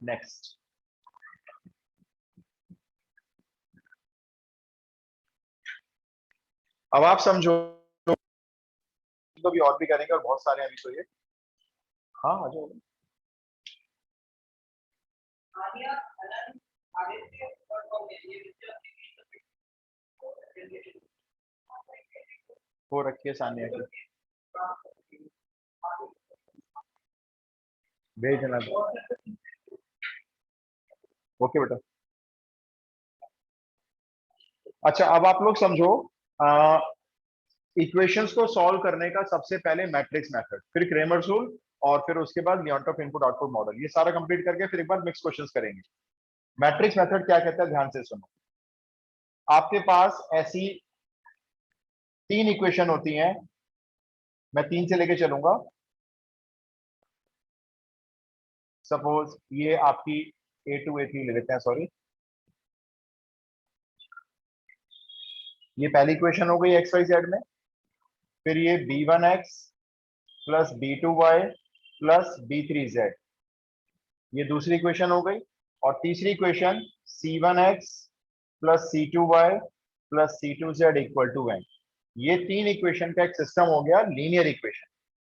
Next, अब आप समझो, तो भी और भी करेंगे और बहुत सारे अभी तो ये, हाँ आ जाओ। हो रखी है सानिया की, भेज देना। ओके बेटा। अच्छा अब आप लोग समझो, इक्वेशंस को सॉल्व करने का सबसे पहले मैट्रिक्स मेथड, फिर क्रेमर्स रूल, और फिर उसके बाद लियोंटॉफ इनपुट आउटपुट मॉडल, ये सारा कंप्लीट करके फिर एक बार मिक्स क्वेश्चंस करेंगे। मैट्रिक्स मेथड क्या कहता है, ध्यान से सुनो। आपके पास ऐसी तीन इक्वेशन होती हैं, मैं तीन से लेके चलूंगा। सपोज ये आपकी A2 A3 ले लेते हैं, सॉरी, ये पहली इक्वेशन हो गई एक्स वाई जेड में। फिर ये B1x plus B2y plus B3z, ये दूसरी इक्वेशन हो गई। और तीसरी equation C1x plus C2y plus C2z equal to n। ये तीन इक्वेशन का एक सिस्टम हो गया लीनियर इक्वेशन।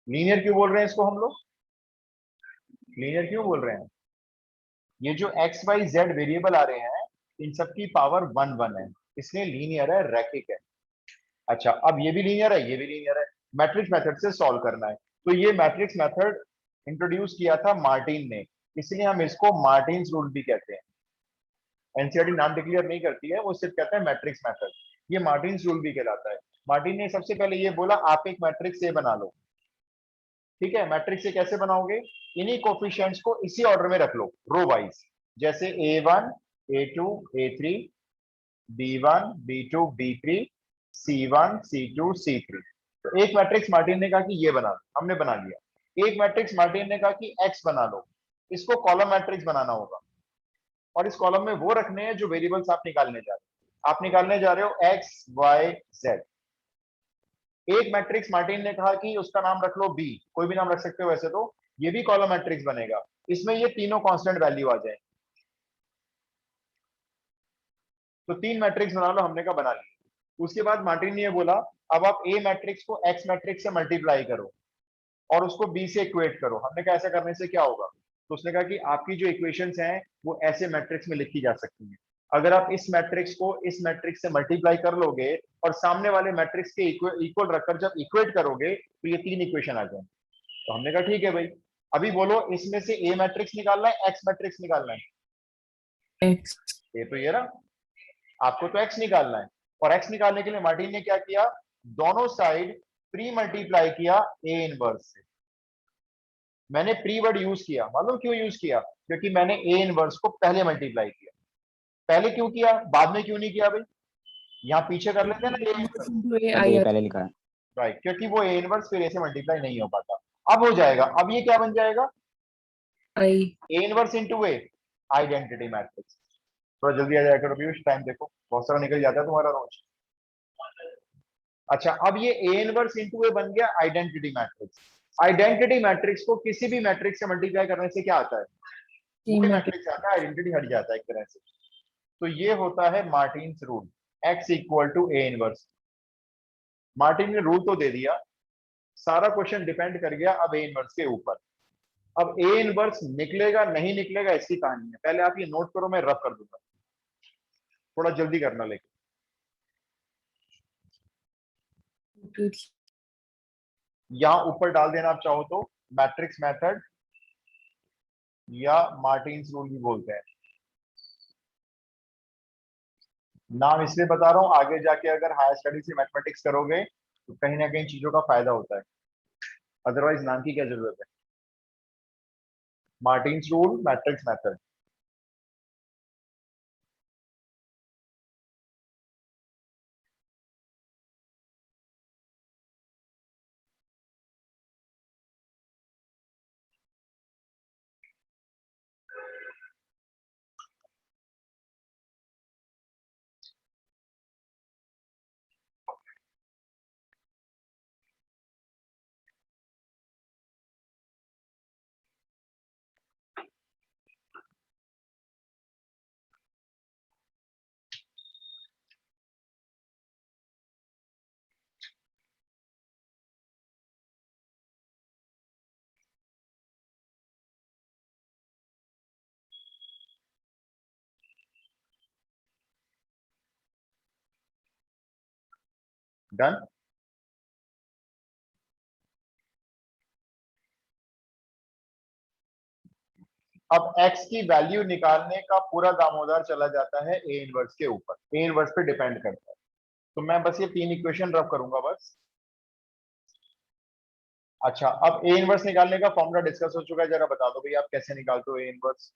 लीनियर क्यों बोल रहे हैं इसको हम लोग, लीनियर क्यों बोल रहे हैं, ये जो एक्स वाई जेड वेरिएबल आ रहे हैं, इन सबकी पावर वन वन है, इसलिए लीनियर है, रैखिक है। अच्छा अब ये भी लीनियर है, ये भी लीनियर है, मैट्रिक्स मेथड से सॉल्व करना है। तो ये मैट्रिक्स मेथड इंट्रोड्यूस किया था मार्टिन ने, इसलिए हम इसको मार्टिन्स रूल भी कहते हैं। एनसीईआरटी नाम डिक्लेयर नहीं करती है, वो सिर्फ कहता है मैट्रिक्स मेथड, ये मार्टिन्स रूल भी कहलाता है। मार्टिन ने सबसे पहले ये बोला, आप एक मैट्रिक्स ए बना लो। ठीक है, मैट्रिक्स ए कैसे बनाओगे, इन्हीं कोफिशिएंट्स को इसी ऑर्डर में रख लो, रो वाइज, जैसे A1 A2 A3 B1 B2 B3 C1 C2 C3। तो एक मैट्रिक्स मार्टिन ने कहा कि ये बना लो, हमने बना लिया। एक मैट्रिक्स मार्टिन ने कहा कि एक्स बना लो, इसको कॉलम मैट्रिक्स बनाना होगा, और इस कॉलम में वो रखने हैं जो वेरिएबल्स आप निकालने जा रहे हो। आप निकालने जा रहे हो एक्स वाई जेड। एक मैट्रिक्स मार्टिन ने कहा कि उसका नाम रख लो बी, कोई भी नाम रख सकते हो वैसे तो, ये भी कॉलम मैट्रिक्स बनेगा, इसमें ये तीनों कांस्टेंट वैल्यू आ जाए। तो तीन मैट्रिक्स बना लो, हमने कहा बना लिया। उसके बाद मार्टिन ने ये बोला, अब आप ए मैट्रिक्स को एक्स मैट्रिक्स से मल्टीप्लाई करो और उसको बी से इक्वेट करो। हमने कहा ऐसा करने से क्या होगा, तो उसने कहा कि आपकी जो इक्वेशंस हैं वो ऐसे मैट्रिक्स में लिखी जा सकती हैं। अगर आप इस मैट्रिक्स को इस मैट्रिक्स से मल्टीप्लाई कर लोगे और सामने वाले मैट्रिक्स के इक्वल रखकर जब इक्वेट करोगे तो ये तीन इक्वेशन आ जाएंगे। तो हमने कहा ठीक है भाई, अभी बोलो इसमें से ए मैट्रिक्स निकालना है एक्स मैट्रिक्स निकालना है। एक्स। ये तो ये रहा, आपको तो एक्स निकालना है, और एक्स निकालने के लिए मार्टिन ने क्या किया, दोनों साइड प्री मल्टीप्लाई किया ए इनवर्स से। मैंने प्री वर्ड यूज किया, मालूम क्यों यूज किया, क्योंकि मैंने ए इनवर्स को पहले मल्टीप्लाई किया। पहले क्यों किया, बाद में क्यों नहीं किया भाई, यहाँ पीछे कर लेते हैं ना ए इनवर्स, आई पहले लिखा है। राइट, क्योंकि वो ए इनवर्स फिर ए से मल्टीप्लाई नहीं हो पाता। अब हो जाएगा, अब ये क्या बन जाएगा, I. A inverse into A, identity matrix. थोड़ा जल्दी आ जाएगा करो पीयूष, टाइम देखो बहुत सारा निकल जाता है तुम्हारा रोज। अच्छा अब ये ए इनवर्स इनटू ए बन गया आइडेंटिटी मैट्रिक्स। आइडेंटिटी मैट्रिक्स को किसी भी मैट्रिक्स से मल्टीप्लाई करने से क्या आता है, वही मैट्रिक्स आता है, आइडेंटिटी हट जाता है एक तरह से। तो ये होता है Martin's rule, x equal to A inverse. Martin ने रूल तो दे दिया, सारा क्वेश्चन डिपेंड कर गया अब ए इनवर्स के ऊपर। अब ए इनवर्स निकलेगा नहीं निकलेगा इसकी कहानी है, पहले आप ये नोट करो, मैं रफ कर दूंगा, थोड़ा जल्दी करना लेकिन। यहां ऊपर डाल देना आप चाहो तो, मैट्रिक्स मेथड या मार्टिन्स रूल भी बोलते हैं। नाम इसलिए बता रहा हूं, आगे जाके अगर हायर स्टडी से मैथमेटिक्स करोगे तो कहीं ना कहीं चीजों का फायदा होता है, अदरवाइज नाम की क्या जरूरत है। Martin's rule, matrix method. Done. अब x की वैल्यू निकालने का पूरा दामोदर चला जाता है ए इनवर्स के ऊपर, ए इनवर्स पे डिपेंड करता है। तो मैं बस ये 3 इक्वेशन रब करूंगा बस। अच्छा, अब ए इनवर्स निकालने का फॉर्मूला डिस्कस हो चुका है, जरा बता दो भाई आप कैसे निकालते हो ए इनवर्स।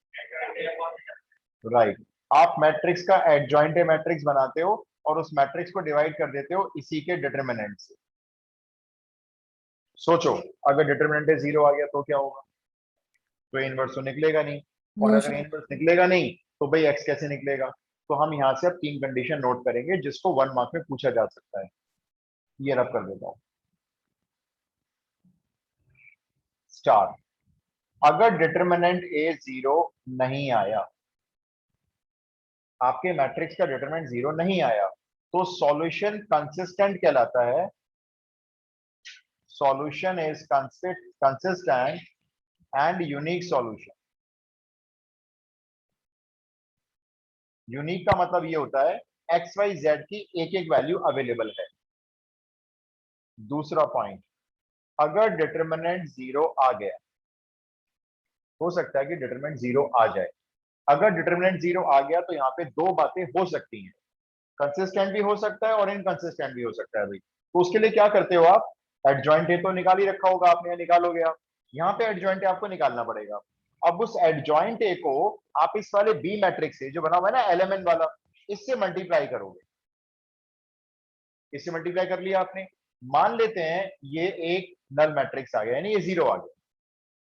राइट, आप मैट्रिक्स का एडजॉइंट मैट्रिक्स बनाते हो और उस मैट्रिक्स को डिवाइड कर देते हो इसी के डिटरमिनेंट से। सोचो, अगर डिटरमिनेंट 0 आ गया तो क्या होगा? तो इनवर्स तो निकलेगा नहीं, और नो अगर सर। इनवर्स निकलेगा नहीं तो भाई एक्स कैसे निकलेगा? तो हम यहां से अब 3 कंडीशन नोट करेंगे जिसको 1 मार्क में पूछा जा सकता है। ये रब कर देता हूं। स्टार, अगर डिटरमिनेंट ए 0 नहीं आया, आपके मैट्रिक्स का डिटरमिनेंट 0 नहीं आया, तो सॉल्यूशन कंसिस्टेंट कहलाता है। Solution is consistent and unique solution. Unique का मतलब ये होता है एक्स वाई जेड की एक एक वैल्यू अवेलेबल है। दूसरा पॉइंट, अगर डिटरमिनेंट 0 आ गया, हो सकता है कि डिटरमिनेंट 0 आ जाए। अगर डिटरमिनेंट 0 आ गया तो यहाँ पे दो बातें हो सकती हैं, कंसिस्टेंट भी हो सकता है और इनकंसिस्टेंट भी हो सकता है भाई। तो उसके लिए क्या करते हो आप? एडजॉइंट ए तो निकाल ही रखा होगा आपने, निकालोगे आप। यहाँ पे एडजॉइंट ए आपको निकालना पड़ेगा। अब उस एडजॉइंट ए को आप इस वाले बी मैट्रिक्स से जो बना हुआ है ना एलएमएन वाला, इससे मल्टीप्लाई करोगे। इससे मल्टीप्लाई कर लिया आपने, मान लेते हैं ये एक नल मैट्रिक्स आ गया, यानी ये 0 आ गया।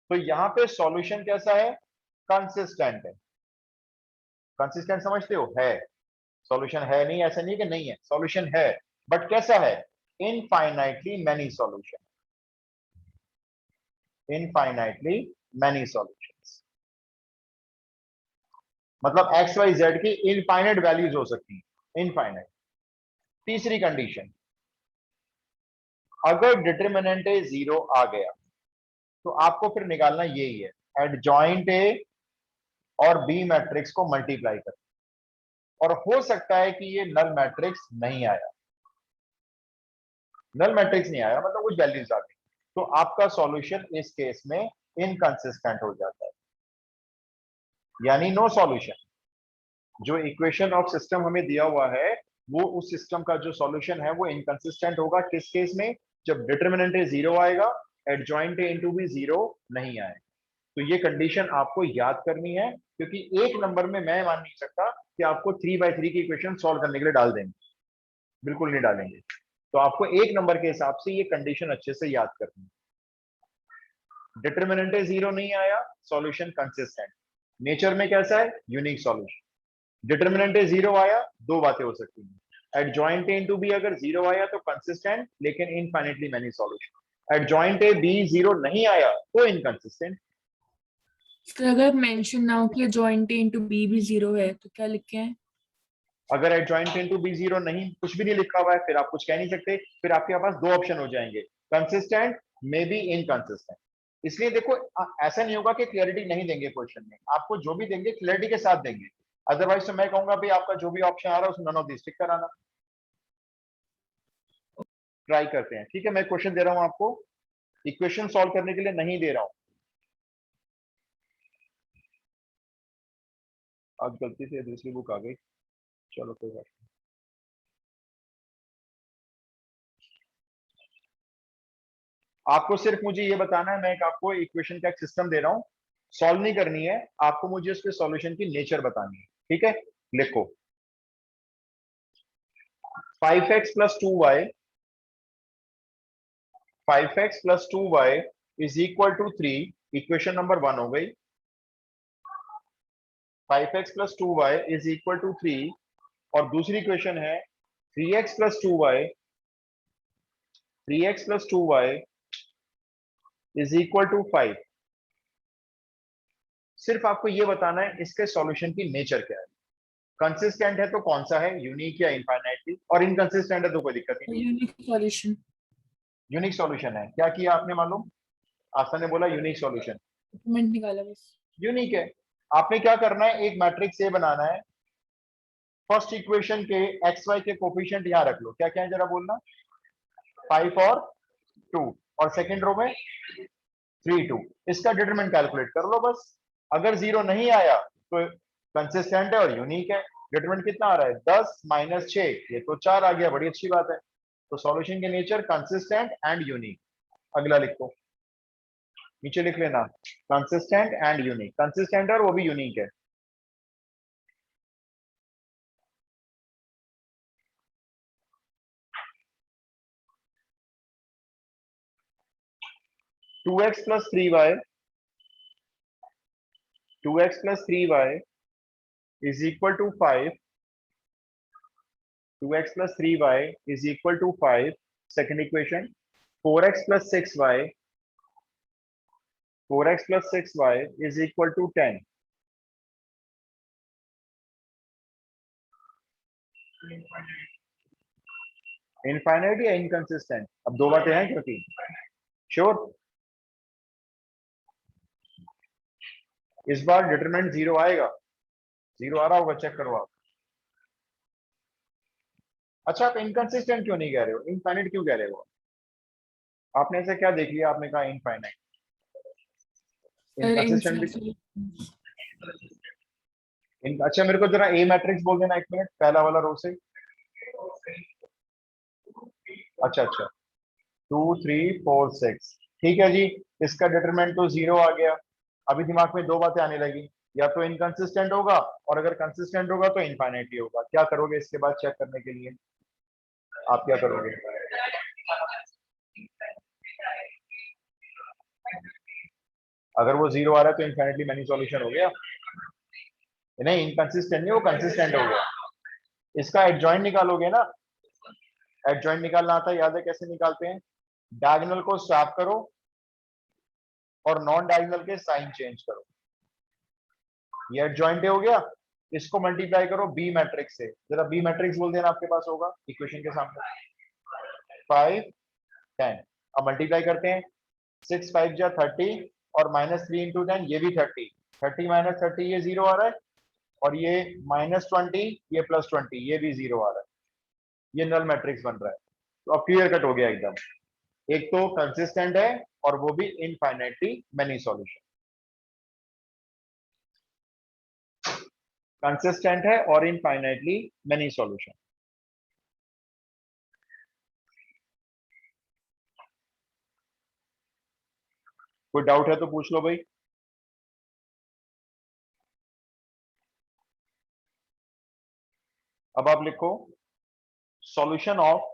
तो यहाँ पे सॉल्यूशन कैसा है? कंसिस्टेंट है। कंसिस्टेंट समझते हो? है। सॉल्यूशन है, नहीं ऐसा नहीं कि नहीं है, सॉल्यूशन है। बट कैसा है? Infinitely many solution. Infinitely many solutions, मतलब एक्स वाई जेड की इनफाइनाइट वैल्यूज हो सकती हैं, इनफाइनाइट। तीसरी कंडीशन, अगर डिटरमिनेंट ए 0 आ गया तो आपको फिर निकालना यही है, एडजॉइंट ए और बी मैट्रिक्स को मल्टीप्लाई कर। और हो सकता है कि ये नल मैट्रिक्स नहीं आया, नल मैट्रिक्स नहीं आया मतलब कुछ वैल्यूज आ गई, तो आपका सॉल्यूशन इस केस में इनकंसिस्टेंट हो जाता है, यानी नो सॉल्यूशन। जो इक्वेशन ऑफ सिस्टम हमें दिया हुआ है वो उस सिस्टम का जो सॉल्यूशन है वो इनकंसिस्टेंट होगा। किस केस में? जब डिटरमिनेंट ए 0 आएगा, एडजॉइंट ए इंटू भी 0 नहीं आएगा। तो ये कंडीशन आपको याद करनी है, क्योंकि एक नंबर में मैं मान नहीं सकता कि आपको 3/3 की इक्वेशन सॉल्व करने के लिए डाल देंगे, बिल्कुल नहीं डालेंगे। तो आपको एक नंबर के हिसाब से ये कंडीशन अच्छे से याद करनी है। डिटरमिनेंट 0 नहीं आया, सॉल्यूशन कंसिस्टेंट। नेचर में कैसा है? Unique solution. डिटरमिनेंट 0 आया, दो बातें हो सकती हैं, एडजॉइंट ए इंटू बी अगर 0 आया तो कंसिस्टेंट लेकिन infinitely many solution. Adjoint A B 0 नहीं आया तो इनकंसिस्टेंट। सर अगर मेंशन ना हो कि जॉइंट इंटू बी भी 0 है तो क्या लिखे हैं? अगर एडजॉइंट इंटू बी 0 नहीं, कुछ भी नहीं लिखा हुआ है, फिर आप कुछ कह नहीं सकते, फिर आपके पास दो ऑप्शन हो जाएंगे, कंसिस्टेंट मे बी इनकंसिस्टेंट। इसलिए देखो, ऐसा नहीं होगा कि क्लैरिटी नहीं देंगे क्वेश्चन में, आपको जो भी देंगे क्लैरिटी के साथ देंगे। अदरवाइज तो मैं कहूंगा भाई आपका जो भी ऑप्शन आ रहा है उसमें नन ऑफ दिस टिक कराना। ट्राई करते हैं, ठीक है? मैं क्वेश्चन दे रहा हूं आपको, इक्वेशन सॉल्व करने के लिए नहीं दे रहा हूं। आज गलती से दूसरी बुक आ गई, चलो कोई बात नहीं। आपको सिर्फ मुझे ये बताना है, मैं एक आपको इक्वेशन का एक सिस्टम दे रहा हूं, सॉल्व नहीं करनी है आपको, मुझे उसके सॉल्यूशन की नेचर बतानी है, ठीक है? लिखो 5x plus 2y, 5x plus 2y is equal to 3, equation number 1 हो गई। 5x plus 2y is equal to 3, और दूसरी इक्वेशन है 3x plus 2y, 3x plus 2y is equal to 5। सिर्फ आपको ये बताना है इसके सॉल्यूशन की नेचर क्या है। कंसिस्टेंट है तो कौन सा है, यूनिक या इनफाइनाइटली, और इनकंसिस्टेंट है तो कोई दिक्कत ही नहीं। Unique solution. यूनिक सॉल्यूशन है, क्या किया आपने मालूम? आसान ने बोला यूनिक सॉल्यूशन, डॉक्यूमेंट निकाला बस। यूनिक है। आपने क्या करना है, एक मैट्रिक्स ए बनाना है, फर्स्ट इक्वेशन के एक्स वाई के कोफिशिएंट यहां रख लो, क्या क्या है जरा बोलना। 5 और 2, और सेकंड रो में 3 2। इसका डिटरमिनेंट कैलकुलेट कर लो बस। अगर 0 नहीं आया तो कंसिस्टेंट है और यूनिक है। डिटरमिनेंट कितना आ रहा है? 10 माइनस 6, ये तो 4 आ गया, बड़ी अच्छी बात है। तो सॉल्यूशन के नेचर कंसिस्टेंट एंड यूनिक। अगला लिखो, नीचे लिख लेना, कंसिस्टेंट एंड यूनिक। कंसिस्टेंट है और वो भी यूनिक है। Two x plus three y 2x plus 3y is equal to 5. 2x plus 3y is equal to 5. Second equation. 4x plus 6y 4x plus 6y is equal to 10. Infinite या inconsistent? अब दो बातें हैं क्योंकि sure इस बार determinant 0 आएगा। 0 आ रहा होगा, चेक करो आप। अच्छा, आप इनकंसिस्टेंट क्यों नहीं कह रहे हो, इनफाइनाइट क्यों कह रहे हो? आपने ऐसा क्या देख लिया, आपने कहा इनफाइनाइट? सर इनकंसिस्टेंट भी इनफिनिट। अच्छा, मेरे को जरा ए मैट्रिक्स बोल देना, एक मिनट, पहला वाला रो से। अच्छा अच्छा, 2 3 4 6, ठीक है जी। इसका डिटरमिनेंट तो 0 आ गया। अभी दिमाग में दो बातें आने लगी, या तो इनकंसिस्टेंट होगा, और अगर कंसिस्टेंट होगा तो इनफाइनाइटली होगा। क्या करोगे इसके बाद चेक करने के लिए? आप क्या करोगे? अगर वो 0 आ रहा है तो इनफाइनाइटली मैनी सॉल्यूशन हो गया। नहीं, इनकंसिस्टेंट नहीं, वो कंसिस्टेंट हो गया। इसका एडजॉइंट निकालोगे ना। एडजॉइंट निकालना आता है, याद है कैसे निकालते हैं? डायगोनल को स्वैप करो और नॉन डायगोनल के साइन चेंज करो। ये एडजॉइंट हो गया। इसको मल्टीप्लाई करो बी मैट्रिक्स से। जरा बी मैट्रिक्स बोल देना, आपके पास होगा इक्वेशन के सामने। 5 10। अब मल्टीप्लाई करते हैं। 6 5 जा 30 और -3 इंटू 10, ये भी 30। 30 माइनस 30, ये 0 आ रहा है। और ये -20, ये +20, ये भी 0 आ रहा है। ये नल मैट्रिक्स बन रहा है। तो अब क्लियर कट हो गया एकदम। एक तो कंसिस्टेंट है और वो भी इनफाइनाइटली मेनी सॉल्यूशन। कंसिस्टेंट है और इनफाइनाइटली मेनी सॉल्यूशन। कोई डाउट है तो पूछ लो भाई। अब आप लिखो सॉल्यूशन ऑफ,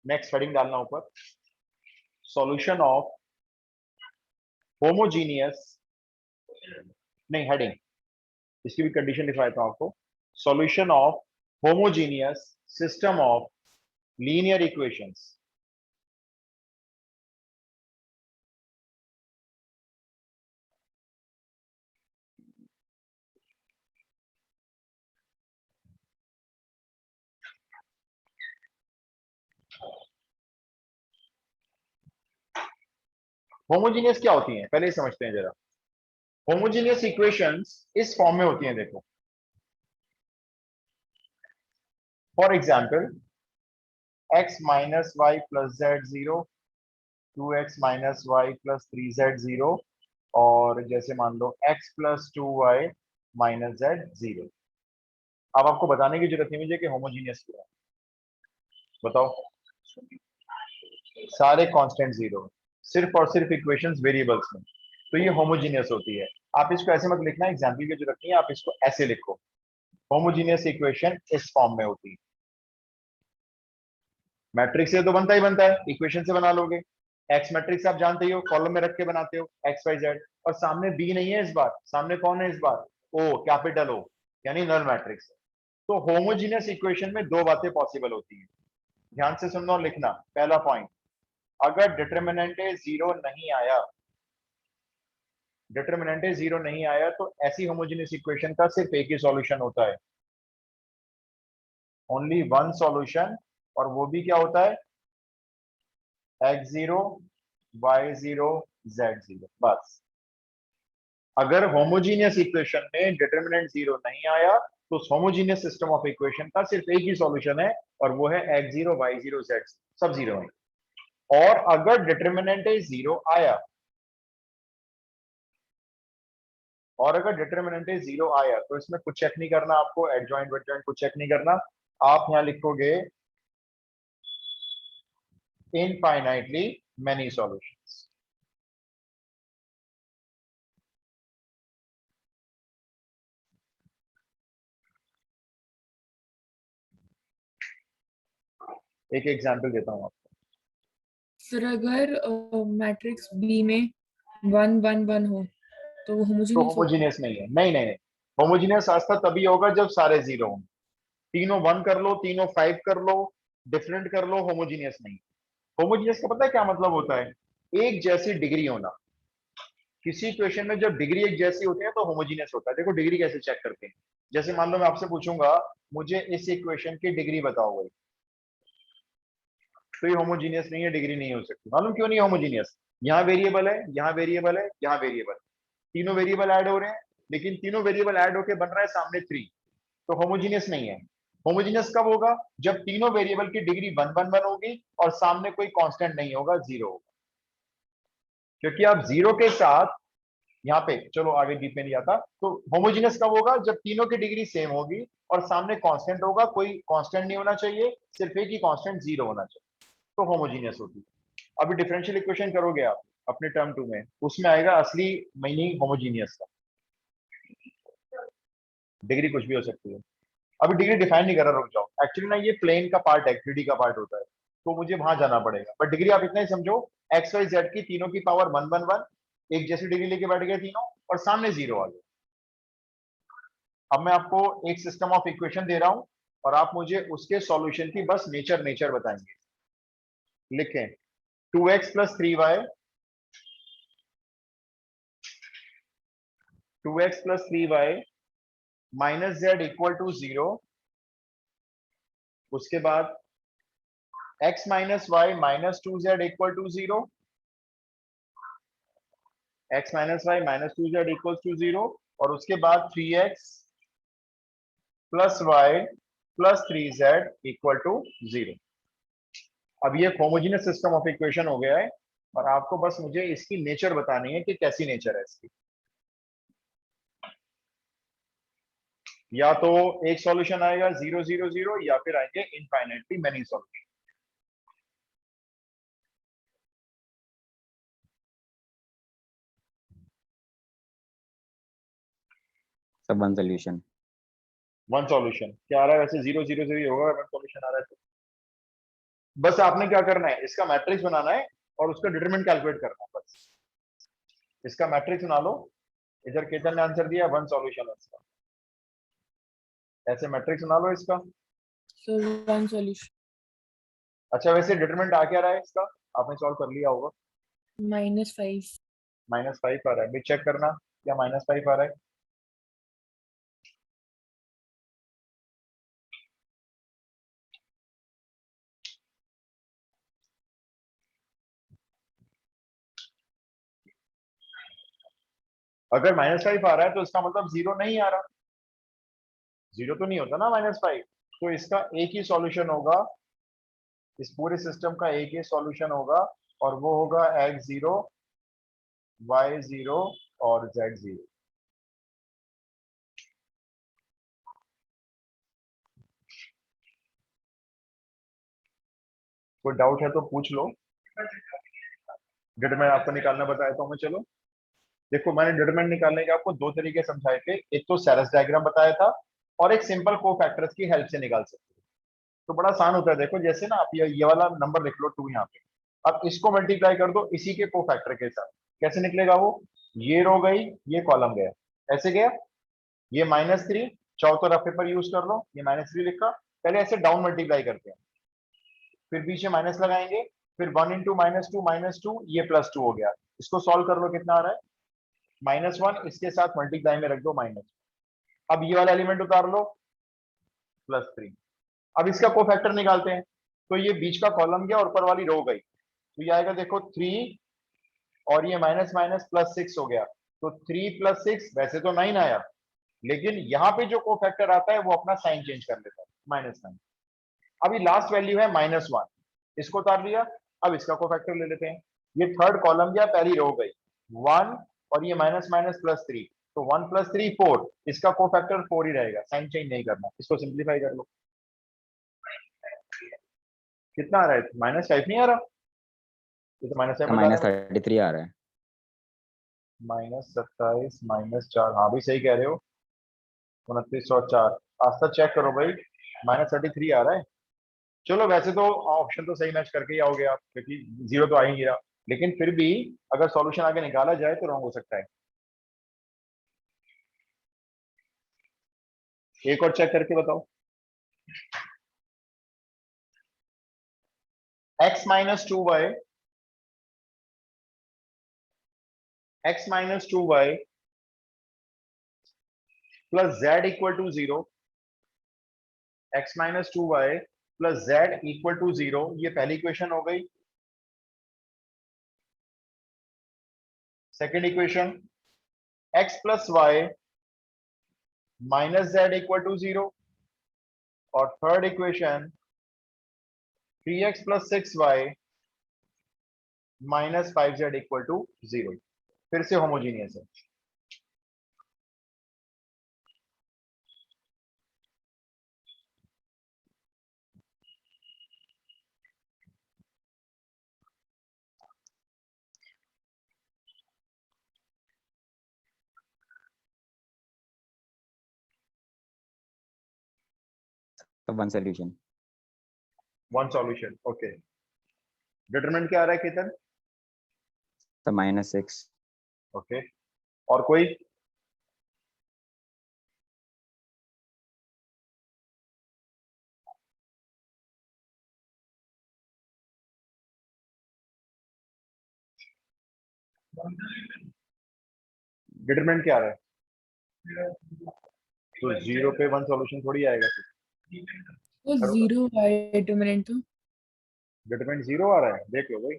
नेक्स्ट हेडिंग डालना ऊपर, सॉल्यूशन ऑफ होमोजीनियस, नहीं हेडिंग, इसकी भी कंडीशन लिखवा देता हूं आपको। Solution of homogeneous system of linear equations. Homogeneous क्या होती हैं पहले ही समझते हैं जरा। होमोजीनियस इक्वेशंस इस फॉर्म में होती हैं, देखो। For example, x minus y plus z 0, 2x minus y plus 3z 0, और जैसे मान लो x plus 2y minus z 0। अब आपको बताने की जरूरत नहीं मुझे कि होमोजीनियस क्या है। बताओ। सारे कांस्टेंट 0, सिर्फ और सिर्फ इक्वेशंस वेरिएबल्स में, तो ये होमोजीनियस होती है। आप इसको ऐसे मत लिखना, एग्जाम्पल की जरूरत नहीं है, आप इसको ऐसे लिखो, होमोजीनियस इक्वेशन इस फॉर्म में होती है। मैट्रिक्स से तो बनता ही बनता है, इक्वेशन से बना लोगे। एक्स मैट्रिक्स आप जानते ही हो, कॉलम में रख के बनाते हो एक्स वाई जेड, और सामने बी नहीं है इस बार, सामने कौन है इस बार? ओ, कैपिटल ओ, यानी नल मैट्रिक्स। तो होमोजीनियस इक्वेशन में दो बातें पॉसिबल होती है, ध्यान से सुनना और लिखना। पहला पॉइंट, अगर डिटरमिनेंट 0 नहीं आया, डिटरमिनेंट 0 नहीं आया, तो ऐसी होमोजीनियस इक्वेशन का सिर्फ एक ही सॉल्यूशन होता है, ओनली वन सॉल्यूशन, और वो भी क्या होता है? x0 y0 z0, बस। अगर होमोजीनियस इक्वेशन में डिटरमिनेंट 0 नहीं आया, तो उस होमोजीनियस सिस्टम ऑफ इक्वेशन का सिर्फ एक ही सॉल्यूशन है, और वो है x0 y0 z0, सब 0 है। और अगर डिटर्मिनेंट 0 आया, तो इसमें कुछ चेक नहीं करना आपको, एडजॉइंट वेडजॉइंट कुछ चेक नहीं करना, आप यहां लिखोगे इनफाइनाइटली मेनी सॉल्यूशंस। एक एग्जांपल देता हूं आपको। सर अगर मैट्रिक्स बी में 1 1 1 हो तो वो तो होमोजेनियस होगा? होमोजीनियस नहीं है, नहीं नहीं नहीं। होमोजीनियस रास्ता तभी होगा जब सारे जीरो हों। तीनों 1 कर लो, तीनों 5 कर लो, डिफरेंट कर लो, होमोजीनियस नहीं। होमोजीनियस का पता है क्या मतलब होता है? एक जैसी डिग्री होना। किसी इक्वेशन में जब डिग्री एक जैसी होती है तो होमोजीनियस होता है। देखो डिग्री कैसे चेक करते हैं। जैसे मान लो मैं आपसे पूछूंगा मुझे इस इक्वेशन की डिग्री बताओ भाई, तो ये होमोजीनियस नहीं है, डिग्री नहीं हो सकती। मालूम क्यों नहीं होमोजीनियस? यहाँ वेरिएबल है, यहाँ वेरिएबल है, यहाँ वेरिएबल, तीनों वेरिएबल ऐड हो रहे हैं, लेकिन तीनों वेरिएबल ऐड होके बन रहा है सामने 3, तो होमोजीनियस नहीं है। होमोजीनियस कब होगा? जब तीनों वेरिएबल की डिग्री 1 1 1 होगी और सामने कोई कांस्टेंट नहीं होगा, 0 होगा। क्योंकि आप 0 के साथ यहाँ पे, चलो आगे डीप में नहीं आता, तो होमोजीनियस कब होगा? जब तीनों की डिग्री सेम होगी और सामने कांस्टेंट होगा, कोई कांस्टेंट नहीं होना चाहिए, सिर्फ एक ही कांस्टेंट 0 होना चाहिए, तो होमोजीनियस होती है। अभी डिफरेंशियल इक्वेशन करोगे आप अपने टर्म 2 में, उसमें आएगा असली मीनिंग होमोजीनियस का। डिग्री कुछ भी हो सकती है। अभी डिग्री डिफाइन नहीं कर रहा, रुक जाओ। एक्चुअली ना ये प्लेन का पार्ट है, 3D का पार्ट होता है, तो मुझे वहां जाना पड़ेगा। बट डिग्री आप इतना ही समझो, एक्स वाई जेड की तीनों की पावर 1 1 1, एक जैसी डिग्री लेके बैठ गए तीनों और सामने 0 आ गया। अब मैं आपको एक सिस्टम ऑफ इक्वेशन दे रहा हूं और आप मुझे उसके सॉल्यूशन की बस नेचर नेचर बताएंगे। लिखें 2x plus 3y, 2x plus 3y minus z equal to 0। उसके बाद x minus y minus 2z equal to 0, x minus y minus 2z equal to 0। और उसके बाद 3x plus y plus 3z equal to 0। अब ये homogeneous system of equation हो गया है और आपको बस मुझे इसकी नेचर बतानी है कि कैसी नेचर है इसकी। या तो एक सॉल्यूशन आएगा 0 0 0, या फिर आएंगे इनफाइनाइटली मेनी सॉल्यूशन। सब वन सोल्यूशन। वन सॉल्यूशन क्या आ रहा है वैसे? 0 0 0 होगा, वन सॉल्यूशन आ रहा है तो बस आपने क्या करना है, इसका मैट्रिक्स बनाना है और उसका डिटरमिनेंट कैलकुलेट करना है बस। इसका मैट्रिक्स बना लो। इधर केतन ने आंसर दिया, वन सॉल्यूशन है इसका। ऐसे मैट्रिक्स बना लो इसका। सर वन सॉल्यूशन अच्छा वैसे डिटरमिनेंट आ क्या रहा है इसका? आपने सॉल्व कर लिया होगा। -5। -5 आ रहा है, भी चेक करना क्या -5 आ रहा है। अगर -5 आ रहा है तो इसका मतलब 0 नहीं आ रहा। 0 तो नहीं होता ना -5। तो इसका एक ही सॉल्यूशन होगा, इस पूरे सिस्टम का एक ही सॉल्यूशन होगा, और वो होगा x0 y0 और z0। कोई डाउट है तो पूछ लो। डिटरमिनेंट आपको निकालना बताया तो हमें, चलो देखो मैंने डिटरमिनेंट निकालने के आपको दो तरीके समझाए थे। एक तो सेरस डायग्राम बताया था और एक सिंपल कोफैक्टर्स की हेल्प से निकाल सकते हो। तो बड़ा आसान होता है। देखो जैसे ना आप ये वाला नंबर लिख लो 2 यहाँ पे, अब इसको मल्टीप्लाई कर दो इसी के कोफैक्टर के साथ, कैसे निकलेगा वो? ये रो गई, ये कॉलम गया, ऐसे गया। ये -3, चाहो तो रफ पेपर यूज कर लो, ये -3 लिखा। पहले ऐसे डाउन मल्टीप्लाई करते हैं, फिर पीछे माइनस लगाएंगे, फिर 1 इंटू -2 ये +2 हो गया। इसको सॉल्व कर लो, कितना आ रहा है? -1, इसके साथ मल्टीप्लाई में रख दो माइनस। अब ये वाला एलिमेंट उतार लो, +3। अब इसका कोफैक्टर निकालते हैं, तो ये बीच का कॉलम गया और ऊपर वाली रो गई, तो ये आएगा देखो 3, और ये माइनस माइनस +6 हो गया। तो 3 + 6 वैसे तो 9 आया, लेकिन यहाँ पे जो कोफैक्टर आता है वो अपना साइन चेंज कर लेता है, -9। अभी लास्ट वैल्यू है -1, इसको उतार लिया। अब इसका कोफैक्टर ले लेते हैं। ये थर्ड कॉलम गया, पहली रो गई 1 और ये माइनस माइनस प्लस 3, तो 1 + 3 4, इसका कोफैक्टर 4 ही रहेगा, साइन चेंज नहीं करना। इसको सिंप्लीफाई कर लो, कितना आ रहा है? -5 नहीं आ रहा, ये तो -5 बता रहा है। -33 आ रहा है। -27 -4, हाँ भी सही कह रहे हो, 29 और 4। आस्था चेक करो भाई, -33 आ रहा है। चलो वैसे तो ऑप्शन तो सही मैच करके ही आओगे आप, क्योंकि जीरो तो आ ही नहीं रहा, लेकिन फिर भी अगर सॉल्यूशन आगे निकाला जाए तो रॉन्ग हो सकता है। एक और चेक करके बताओ। x - 2y plus z equal to 0, x - 2y plus z equal to 0, ये पहली इक्वेशन हो गई। Second equation x plus y minus z equal to 0, और third equation 3x plus 6y minus 5z equal to 0, फिर से homogeneous है। तो one solution. One solution, okay. Determinant क्या आ रहा है केतन? तो -6। ओके, और कोई? डिटरमिनेंट क्या आ रहा है? तो 0 पे वन सॉल्यूशन थोड़ी आएगा फिर। तो 0 है डिटरमिनेंट तो। डिटरमिनेंट 0 आ रहा है, देख लो भाई।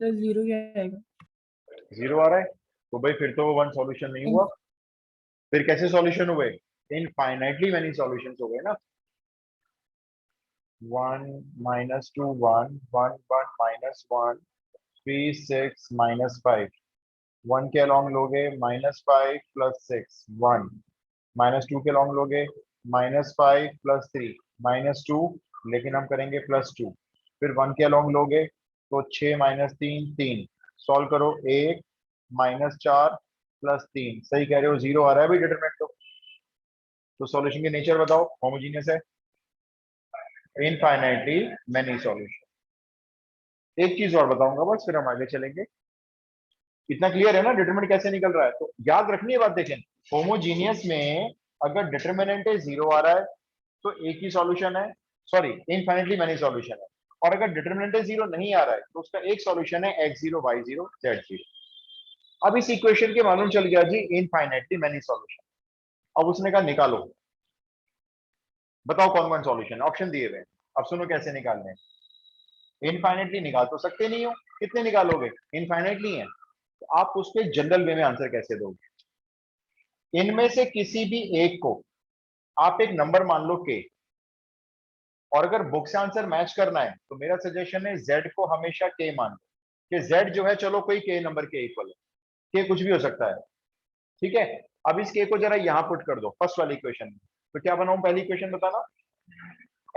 तो 0 क्या आएगा? 0 आ रहा है, तो भाई फिर तो वन सॉल्यूशन नहीं हुआ। फिर कैसे सॉल्यूशन हुए? इनफाइनाइटली मेनी सॉल्यूशंस हो गए ना। 1 - 2 1 1 1 -1 3 6 -5, 1 के अलॉन्ग लोगे -5 + 6 1, -2 के अलॉन्ग लोगे -5 + 3 -2, लेकिन हम करेंगे +2। फिर 1 के अलॉन्ग लोगे तो 6 - 3 3, सॉल्व करो 1 -4 + 3, सही कह रहे हो, 0 आ रहा है भाई डिटरमिनेंट। तो सॉल्यूशन की नेचर बताओ, होमोजीनियस है, इनफाइनाइटली मेनी सॉल्यूशन। एक चीज और बताऊंगा बस, फिर हम आगे चलेंगे। इतना क्लियर है ना डिटरमिनेंट कैसे निकल रहा है? तो याद रखनी है बात, देखें होमोजीनियस में अगर डिटरमिनेंट 0 आ रहा है तो एक ही सॉल्यूशन है, सॉरी इनफाइनाइटली मेनी सॉल्यूशन है। और अगर डिटरमिनेंट 0 नहीं आ रहा है तो उसका एक सॉल्यूशन है x0 y0 z0। अब इस इक्वेशन के मालूम चल गया जी इनफाइनाइटली मेनी सॉल्यूशन। अब उसने कहा निकालो, बताओ कौन कौन सॉल्यूशन, ऑप्शन दिए हुए। अब सुनो कैसे निकालने हैं। इनफाइनाइटली निकाल तो सकते नहीं हो, कितने निकालोगे? इनफाइनाइटली है, तो आप उस पर जनरल वे में आंसर कैसे दोगे? इनमें से किसी भी एक को आप एक नंबर मान लो k, और अगर बुक से आंसर मैच करना है तो मेरा सजेशन है z को हमेशा k मान लो, कि z जो है चलो कोई k नंबर के इक्वल है, k कुछ भी हो सकता है, ठीक है। अब इस k को जरा यहां पुट कर दो फर्स्ट वाली इक्वेशन में, तो क्या बनाऊं? पहली इक्वेशन बताना,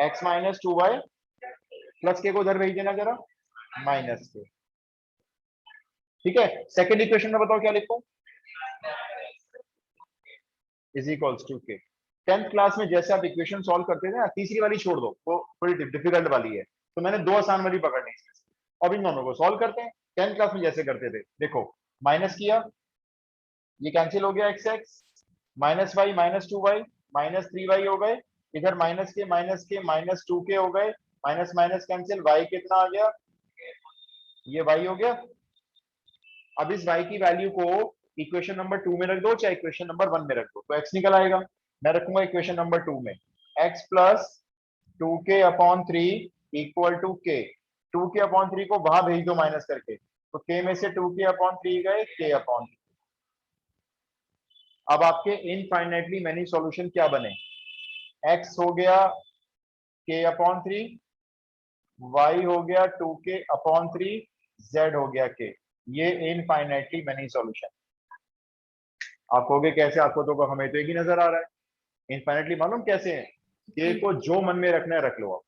x - 2y प्लस k को उधर भेज देना जरा, -k, ठीक है। सेकंड इक्वेशन में बताओ क्या लिखूं? Is equals to k। 10th class में जैसे आप इक्वेशन सॉल्व करते थे ना, तीसरी वाली छोड़ दो, वो थोड़ी डिफिकल्ट वाली है, तो मैंने दो आसान वाली पकड़नी है। अब इन दोनों को सॉल्व करते हैं 10th क्लास में जैसे करते थे। देखो माइनस किया, ये कैंसिल हो गया, x x -y -2y -3y हो गए, इधर -k -2k हो गए, माइनस माइनस कैंसिल, y कितना आ गया? ये y हो गया। अब इस y की वैल्यू को इक्वेशन नंबर 2 में रख दो, चाहे इक्वेशन नंबर 1 में रख दो, तो x निकल आएगा। मैं रखूंगा इक्वेशन नंबर 2 में, x plus 2k upon 3 equal to k। 2k upon 3 को वहां भेज दो माइनस करके, तो k में से 2k अपॉन 3 गए, k अपॉन 3। अब आपके इनफाइनाइटली मैनी सॉल्यूशन क्या बने? x हो गया k अपॉन 3, y हो गया 2k अपॉन 3, z हो गया k। ये इनफाइनाइटली मैनी सॉल्यूशन। आप कहोगे कैसे? आपको तो हमें तो एक ही नजर आ रहा है। इनफाइनाइटली मालूम कैसे है? k को जो मन में रखना है रख लो आप।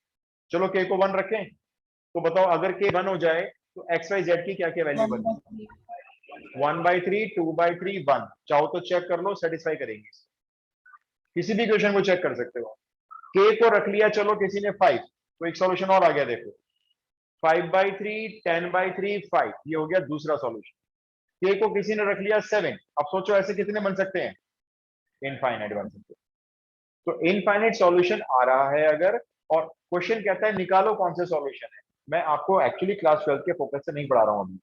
चलो k को 1 रखें, तो बताओ अगर k 1 हो जाए तो x y z की क्या क्या वैल्यू बनी? 1/3, 2/3, 1। चाहो तो चेक कर लो, सेटिस्फाई करेंगे। किसी भी क्वेश्चन को चेक कर सकते हो। k को रख लिया, चलो किसी ने 5, तो एक सॉल्यूशन और आ गया, देखो 5/3, 10/3, 5। ये हो गया दूसरा सॉल्यूशन। k को किसी ने रख लिया 7। अब सोचो ऐसे कितने बन सकते हैं? इनफाइनाइट बन सकते हैं। तो इनफाइनाइट सॉल्यूशन आ रहा है अगर, और क्वेश्चन कहता है निकालो कौन से सॉल्यूशन है। मैं आपको एक्चुअली क्लास 12 के फोकस से नहीं पढ़ा रहा हूं अभी।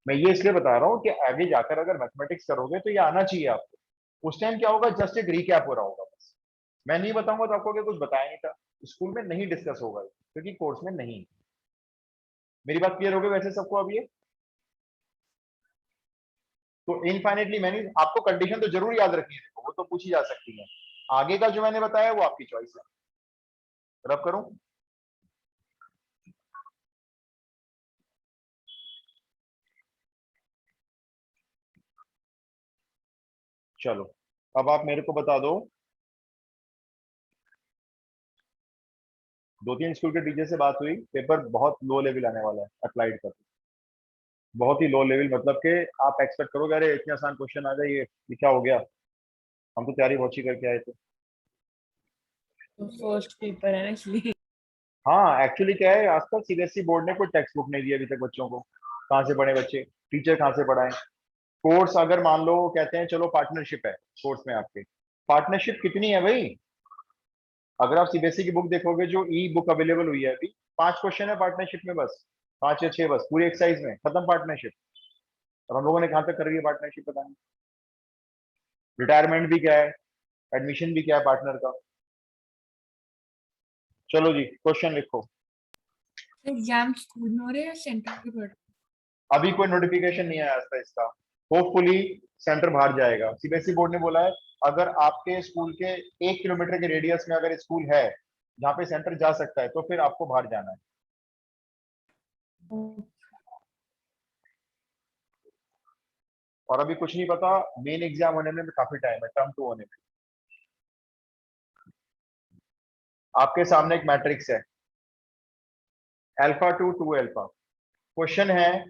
मैं ये इसलिए बता रहा हूँ कि आगे जाकर अगर मैथमेटिक्स करोगे तो ये आना चाहिए आपको। उस टाइम क्या होगा? जस्ट एक रिकैप हो रहा होगा बस। मैं नहीं बताऊंगा तो आपको कुछ बताया नहीं था, स्कूल में नहीं डिस्कस होगा क्योंकि कोर्स में नहीं। मेरी बात क्लियर हो गई वैसे सबको अब ये? तो इनफाइनेटली मैनी आपको कंडीशन तो जरूर याद रखनी है, देखो वो तो पूछी जा सकती है। आगे का जो मैंने बताया वो आपकी चॉइस है। रब करूं? चलो अब आप मेरे को बता दो, 2-3 स्कूल के टीचर से बात हुई, पेपर बहुत लो लेवल आने वाला है अप्लाइड का। बहुत ही लो लेवल, मतलब कि आप एक्सपेक्ट करोगे अरे इतने आसान क्वेश्चन आ जाए, ये क्या हो गया? हम तो तैयारी बहुत ही करके आए थे। फर्स्ट पेपर है ना इसलिए। हाँ एक्चुअली क्या है, आज तक सीबीएसई बोर्ड ने कोई टेक्स्ट बुक नहीं दी अभी तक बच्चों को। कहाँ से पढ़े बच्चे? टीचर कहाँ से पढ़ाएं? कोर्स अगर मान लो कहते हैं चलो पार्टनरशिप है कोर्स में आपके, पार्टनरशिप कितनी है भाई? अगर आप सीबीएसई की बुक देखोगे जो ई बुक अवेलेबल हुई है अभी, 5 क्वेश्चन है पार्टनरशिप में बस, 5 या 6 बस, पूरी एक्सरसाइज में खत्म पार्टनरशिप। और हम लोगों ने कहाँ तक कर रही है पार्टनरशिप पता नहीं। रिटायरमेंट भी क्या है, एडमिशन भी क्या है पार्टनर का। चलो जी क्वेश्चन लिखो। एग्जाम स्कूल में हो रहे हैं या सेंटर पे पढ़ रहे अभी कोई नोटिफिकेशन नहीं आया था इसका, होपफुली सेंटर बाहर जाएगा। सीबीएसई बोर्ड ने बोला है अगर आपके स्कूल के 1 किलोमीटर के रेडियस में अगर स्कूल है जहाँ पे सेंटर जा सकता है तो फिर आपको बाहर जाना है। हो? और अभी कुछ नहीं पता, मेन एग्जाम होने में काफी टाइम है, टर्म 2 होने में। आपके सामने एक मैट्रिक्स है, α2 2α। क्वेश्चन है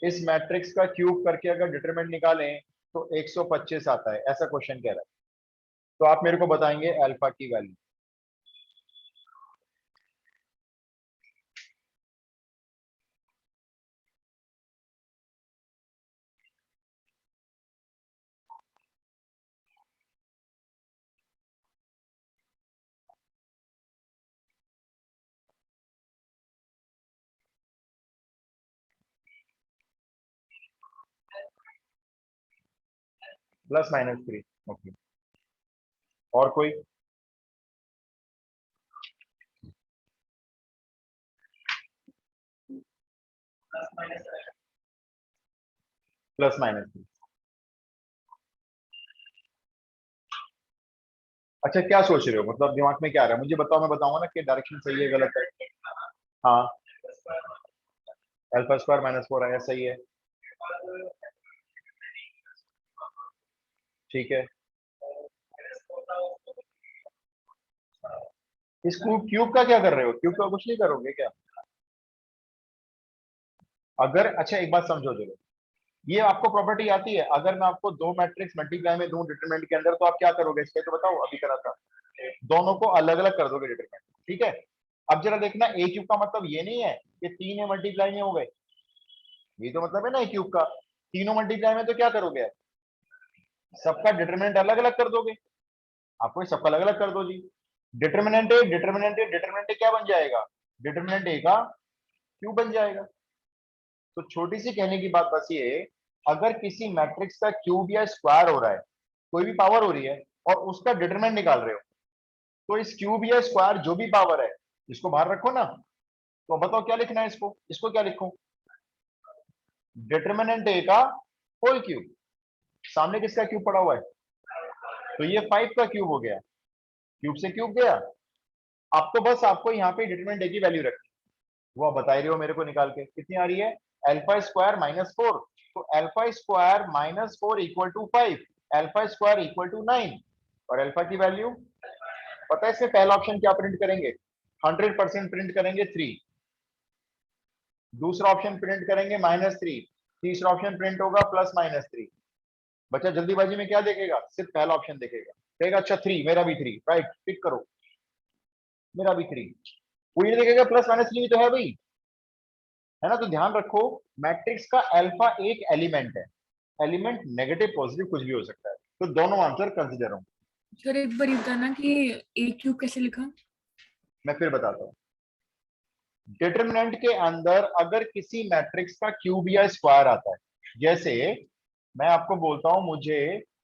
इस मैट्रिक्स का क्यूब करके अगर डिटरमिनेंट निकालें तो 125 आता है, ऐसा क्वेश्चन कह रहा है। तो आप मेरे को बताएंगे अल्फा की वैल्यू। +-3, ओके। और कोई? +-3। अच्छा क्या सोच रहे हो, मतलब दिमाग में क्या आ रहा है मुझे बताओ, मैं बताऊंगा ना कि डायरेक्शन सही है गलत है। हाँ, α² -4 आया, सही है। ठीक है, इस क्यूब का क्या कर रहे हो? क्यूब का कुछ नहीं करोगे क्या? अगर अच्छा एक बात समझो जरूर, ये आपको प्रॉपर्टी आती है, अगर मैं आपको दो मैट्रिक्स मल्टीप्लाई में दूं डिटरमिनेंट के अंदर तो आप क्या करोगे इसके, तो बताओ अभी करा था। दोनों को अलग अलग कर दोगे डिटरमिनेंट, ठीक है। अब जरा देखना ए क्यूब का मतलब ये नहीं है कि 3 है मल्टीप्लाई में हो गए, ये तो मतलब है ना ए क्यूब का, तीनों मल्टीप्लाई में तो क्या करोगे, सबका डिटरमिनेंट अलग अलग कर दोगे। आपको सबका अलग अलग कर दो जी। Determinant A determinant A determinant A क्या बन जाएगा? डिटरमिनेंट ए का क्यूब बन जाएगा। तो छोटी सी कहने की बात बस ये, अगर किसी मैट्रिक्स का क्यूब या स्क्वायर हो रहा है, कोई भी पावर हो रही है और उसका डिटरमिनेंट निकाल रहे हो, तो इस क्यूब या स्क्वायर जो भी पावर है इसको बाहर रखो ना। तो बताओ क्या लिखना है इसको, इसको क्या लिखूं? डिटर्मिनेंट ए का होल क्यूब। सामने किसका क्यूब पड़ा हुआ है? तो ये 5 का क्यूब हो गया, क्यूब से क्यूब गया। अब तो बस आपको यहाँ पे डिटरमिनेंट ए की वैल्यू रखनी, वो आप बता रहे हो मेरे को निकाल के, कितनी आ रही है? Alpha square -4। तो alpha square -4 equal to 5, alpha square equal to 9। और अल्फा की वैल्यू पता है, इसमें पहला ऑप्शन क्या प्रिंट करेंगे? 100% प्रिंट करेंगे 3। दूसरा ऑप्शन प्रिंट करेंगे -3। तीसरा ऑप्शन प्रिंट होगा +-3। बच्चा जल्दीबाजी में क्या देखेगा? सिर्फ पहला ऑप्शन देखेगा, कहेगा अच्छा 3, मेरा भी 3, राइट, टिक करो, मेरा भी 3। कोई नहीं देखेगा +-3 भी तो है भाई, है ना? तो ध्यान रखो, मैट्रिक्स का अल्फा एक एलिमेंट है, एलिमेंट नेगेटिव पॉजिटिव कुछ भी हो सकता है, तो दोनों आंसर कंसिडर होंगे। सर एक बार ये बताना कि ए क्यूब कैसे लिखा? मैं फिर बताता हूँ। डिटरमिनेंट के अंदर अगर किसी मैट्रिक्स का क्यूब या स्क्वायर आता है, जैसे मैं आपको बोलता हूं मुझे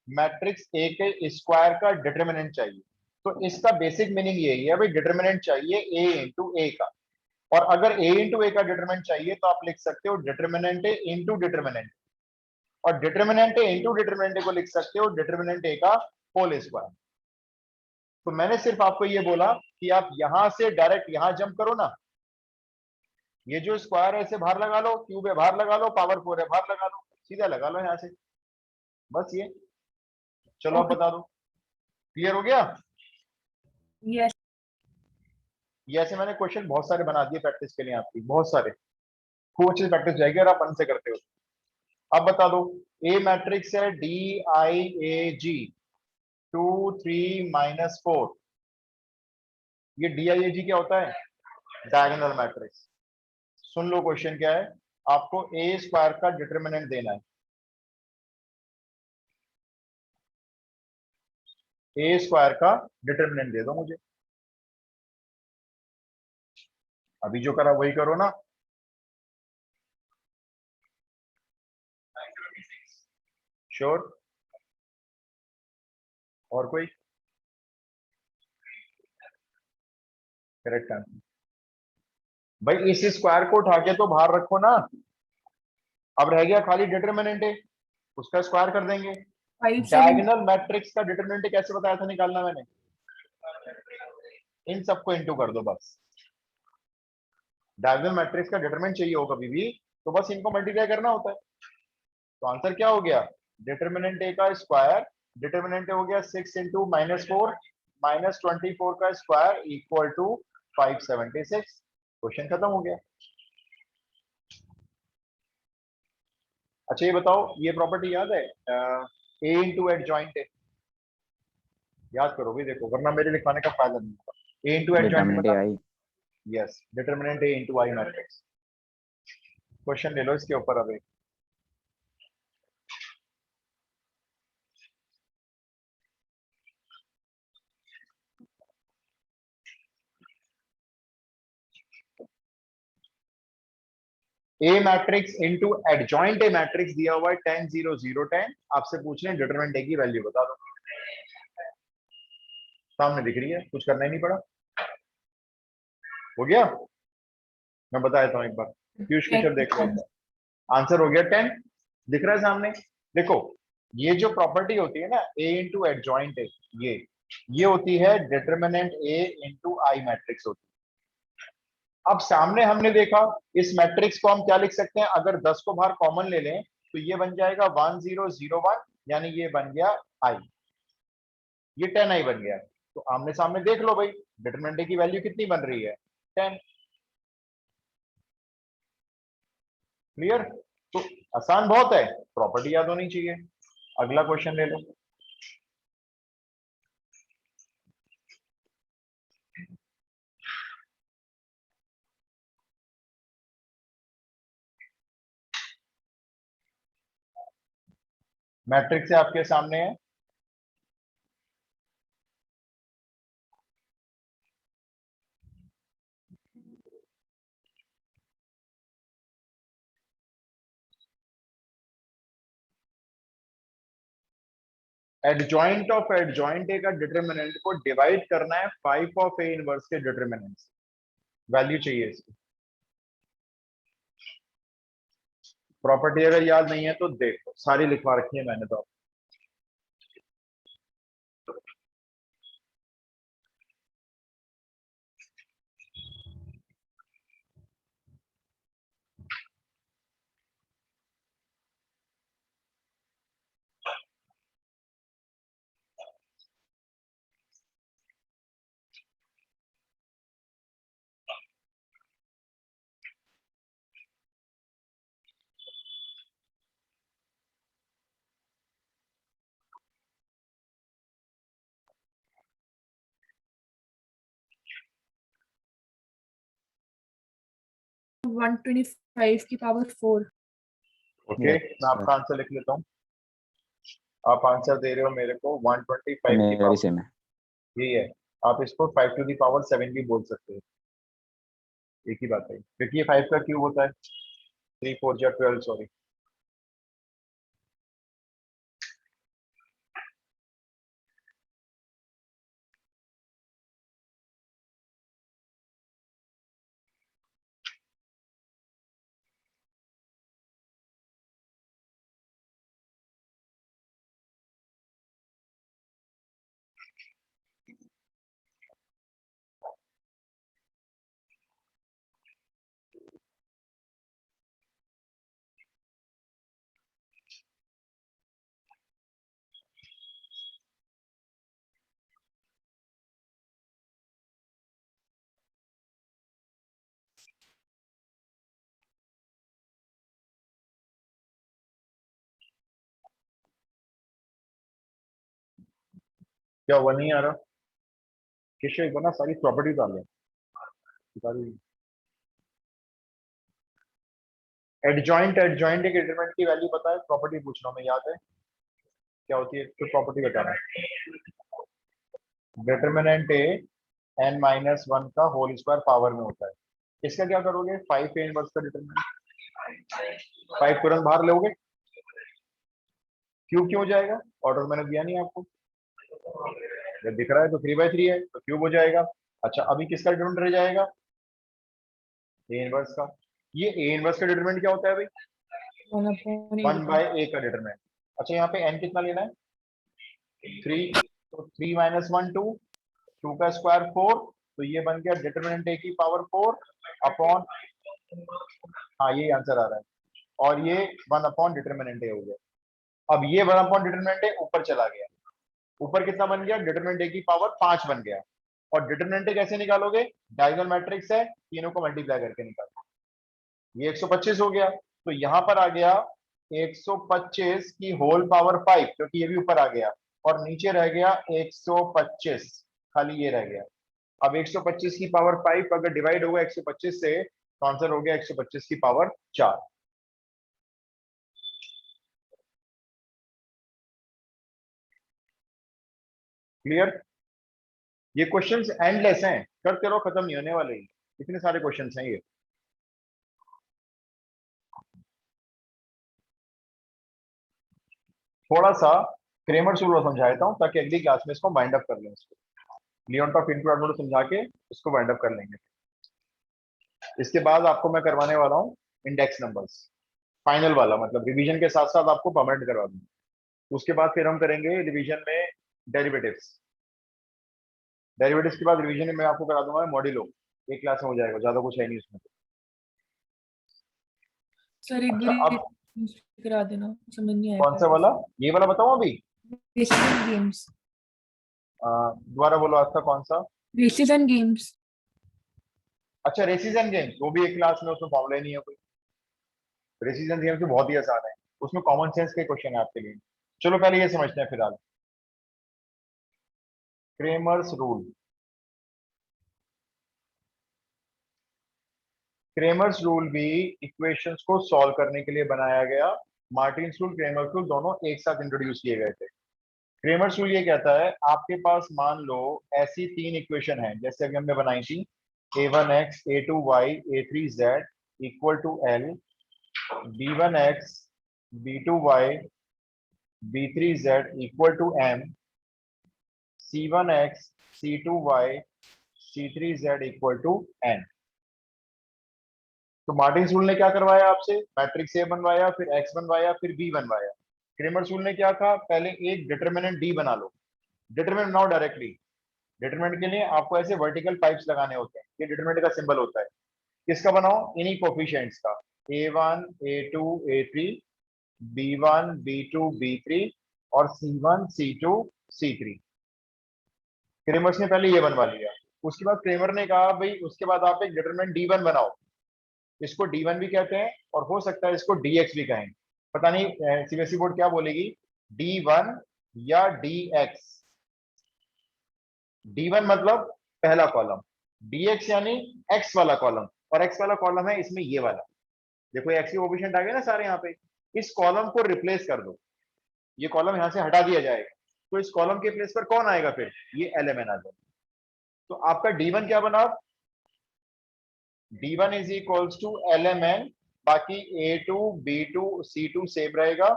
मैट्रिक्स ए के स्क्वायर का डिटरमिनेंट चाहिए, तो इसका बेसिक मीनिंग यही है भाई, डिटरमिनेंट चाहिए ए इंटू ए का। और अगर ए इंटू ए का डिटरमिनेंट चाहिए तो आप लिख सकते हो डिटरमिनेंट ए इंटू डिटरमिनेंट, और डिटरमिनेंट ए इंटू डिटरमिनेंट को लिख सकते हो डिटरमिनेंट ए का होल स्क्वायर। तो मैंने सिर्फ आपको ये बोला कि आप यहां से डायरेक्ट यहां जंप करो ना, ये जो स्क्वायर है इसे बाहर लगा लो, क्यूब है बाहर लगा लो, पावर 4 है बाहर लगा लो, सीधा लगा लो यहां से, बस ये। चलो आप ओके। बता दो, क्लियर हो गया? यस। ये ऐसे मैंने क्वेश्चन बहुत सारे बना दिए प्रैक्टिस के लिए आपकी, बहुत सारे, खूब अच्छी प्रैक्टिस जाएगी और आप मन से करते हो। अब बता दो, ए मैट्रिक्स है DIAG 2 3 -4। ये DIAG क्या होता है? Diagonal matrix. सुन लो क्वेश्चन क्या है, आपको ए स्क्वायर का डिटरमिनेंट देना है। ए स्क्वायर का डिटरमिनेंट दे दो मुझे, अभी जो करा वही करो ना। श्योर? और कोई? करेक्ट आंसर भाई, इस स्क्वायर को उठा के तो बाहर रखो ना, अब रह गया खाली डिटरमिनेंट है, उसका स्क्वायर कर देंगे। 5 7। डायगोनल मैट्रिक्स का डिटरमिनेंट कैसे बताया था निकालना मैंने? इन सबको इंटू कर दो बस। डायगोनल मैट्रिक्स का डिटरमिनेंट चाहिए हो कभी भी तो बस इनको मल्टीप्लाई करना होता है। तो आंसर क्या हो गया? डिटरमिनेंट ए का स्क्वायर, डिटरमिनेंट हो गया 6 इंटू -4 -24 का स्क्वायर इक्वल टू 576। क्वेश्चन खत्म हो गया। अच्छा ये बताओ, ये प्रॉपर्टी याद है ए इंटू एड जॉइंट है? याद करो भी, देखो वरना मेरे लिखवाने का फायदा नहीं होगा। A into adjoint determinant बता। I. Yes, determinant A into I matrix. Question ले लो इसके ऊपर अब एक। A matrix into adjoint A matrix दिया हुआ है 10 0 0 10। आपसे पूछ रहे हैं डिटरमिनेंट ए की वैल्यू बता दो। सामने दिख रही है, कुछ करना ही नहीं पड़ा, हो गया। मैं बता देता हूँ एक बार, पीयूष की शब्द देख लो एक बार। आंसर हो गया 10, दिख रहा है सामने। देखो ये जो प्रॉपर्टी होती है ना, ए इंटू एडजॉइंट ए, ये होती है determinant A into I matrix होती है। अब सामने हमने देखा, इस मैट्रिक्स को हम क्या लिख सकते हैं, अगर 10 को बाहर कॉमन ले लें तो ये बन जाएगा 1 0 0 1, यानी ये बन गया आई, ये 10 आई बन गया। तो आमने सामने देख लो भाई, डिटरमिनेंट ए की वैल्यू कितनी बन रही है? 10। क्लियर? तो आसान बहुत है, प्रॉपर्टी याद होनी चाहिए। अगला क्वेश्चन ले लो। मैट्रिक्स है आपके सामने है, एडजॉइंट ऑफ एडजॉइंट ए का डिटरमिनेंट को डिवाइड करना है 5 ऑफ ए इनवर्स के डिटरमिनेंट से, वैल्यू चाहिए इसकी। प्रॉपर्टी अगर याद नहीं है तो देखो, सारी लिखवा रखी है मैंने तो। 125 की पावर 4। ओके, Yes, मैं आपका आंसर लिख लेता हूँ। आप आंसर दे रहे हो मेरे को 125 की मेरा भी पावर, सेम है। यही है। आप इसको 5 टू दी पावर 7 भी बोल सकते हो, एक ही बात है, क्योंकि ये 5 का क्यूब होता है। 3 4 जा 12, सॉरी। क्या हुआ, नहीं आ रहा? किशोर एक बार ना सारी प्रॉपर्टी डाल लें, सारी। एडजॉइंट एडजॉइंट एक एलिमेंट की वैल्यू पता है, प्रॉपर्टी पूछ रहा हूं मैं, याद है क्या होती है? तो प्रॉपर्टी बताना है। डिटरमिनेंट ए n-1 का होल स्क्वायर पावर में होता है। इसका क्या करोगे? 5 ए इनवर्स का डिटरमिनेंट 5 तुरंत बाहर लोगे, क्यूब क्यों हो जाएगा? ऑर्डर मैंने दिया नहीं आपको, जब दिख रहा है तो 3/3 है तो क्यूब हो जाएगा। अच्छा, अभी किसका डिटरमिनेंट रह जाएगा? ए इनवर्स का। ये ए इनवर्स का डिटरमिनेंट क्या होता है भाई? 1 बाय ए का डिटरमिनेंट। अच्छा, यहाँ पे n कितना लेना है? 3, तो 3 - 1 2, 2 का स्क्वायर 4, तो ये बन गया डिटरमिनेंट ए की पावर 4 अपॉन, हाँ ये आंसर आ रहा है, और ये 1 अपॉन डिटरमिनेंट ए हो गया। अब ये 1 अपॉन डिटरमिनेंट ए ऊपर चला गया, ऊपर कितना बन गया? डिटरमिनेंट ए की पावर 5 बन गया। और डिटरमिनेंट ए कैसे निकालोगे? डायगोनल मैट्रिक्स है, तीनों को मल्टीप्लाई करके निकालो। ये 125 हो गया, तो यहां पर आ गया 125 की होल पावर 5, क्योंकि ये भी ऊपर आ गया, और नीचे रह गया 125, खाली ये रह गया। अब 125 की पावर 5 अगर डिवाइड होगा 125 से, तो आंसर हो गया 125 की पावर 4। क्लियर? ये क्वेश्चंस एंडलेस हैं, करते रहो, खत्म नहीं होने वाले, इतने सारे क्वेश्चंस हैं ये। थोड़ा सा क्रेमर्स रूल समझा देता हूं, ताकि अगली क्लास में इसको बाइंड अप कर लें, इसको लियोन ऑफ इनटू समझा के इसको बाइंड अप कर लेंगे। इसके बाद आपको मैं करवाने वाला हूँ इंडेक्स नंबर्स, फाइनल वाला, मतलब रिवीजन के साथ साथ आपको परमानेंट करवा दूंगा। उसके बाद फिर हम करेंगे रिवीजन में डेरिवेटिव्स। डेरिवेटिव्स के बाद रिवीजन में मैं आपको करा दूंगा मॉड्यूलो, एक क्लास में हो जाएगा, ज्यादा कुछ है नहीं उसमें। सर एक अच्छा, बार अब करा देना, समझ नहीं आया कौन सा वाला? ये वाला बताऊं अभी? Races and games. दोबारा बोलो, आज का कौन सा? Races and games. अच्छा, रेसिस एंड गेम्स, वो भी एक क्लास में, उसमें फॉर्मूला नहीं है कोई। रेसिस एंड गेम्स तो बहुत ही आसान है, उसमें कॉमन सेंस के क्वेश्चन है आपके लिए। चलो पहले ये समझते हैं फिलहाल। Cramer's rule. क्रेमर्स रूल भी इक्वेशंस को सॉल्व करने के लिए बनाया गया। मार्टिन्स रूल, क्रेमर्स रूल दोनों एक साथ इंट्रोड्यूस किए गए थे। क्रेमर्स रूल ये कहता है, आपके पास मान लो ऐसी 3 इक्वेशन है, जैसे अभी हमने बनाई थी, a1x a2y a3z equal to l, b1x b2y b3z equal to m, c1x c2y c3z equal to n। तो मार्टिन्स रूल ने क्या करवाया आपसे, मैट्रिक्स ए बनवाया, फिर एक्स बनवाया, फिर बी बनवाया। क्रेमर्स रूल ने क्या कहा, पहले एक डिटरमिनेंट डी बना लो। डिटरमिनेंट बनाओ डायरेक्टली। डिटरमिनेंट के लिए आपको ऐसे वर्टिकल पाइप्स लगाने होते हैं, ये डिटरमिनेंट का सिंबल होता है। किसका बनाओ, इन्हीं कोफिशिएंट्स का, a1 a2 a3 b1 b2 b3 और c1 c2 c3। क्रेमर्स ने पहले ये बनवा लिया। उसके बाद क्रेमर ने कहा भाई उसके बाद आप एक डिटरमिनेंट d1 बनाओ, इसको d1 भी कहते हैं और हो सकता है इसको dx भी कहें, पता नहीं सीबीएसई बोर्ड क्या बोलेगी, d1 या dx। d1 मतलब पहला कॉलम, dx यानी x वाला कॉलम, और x वाला कॉलम है इसमें ये वाला। देखो x के कोएफिशिएंट आ गए ना सारे यहाँ पे, इस कॉलम को रिप्लेस कर दो, ये कॉलम यहां से हटा दिया जाएगा, तो इस कॉलम के प्लेस पर कौन आएगा, फिर ये एलिमेंट आ जाएगा। तो आपका d1 क्या बना, d1 is equals to lmn, बाकी a2 b2 c2 सेम रहेगा,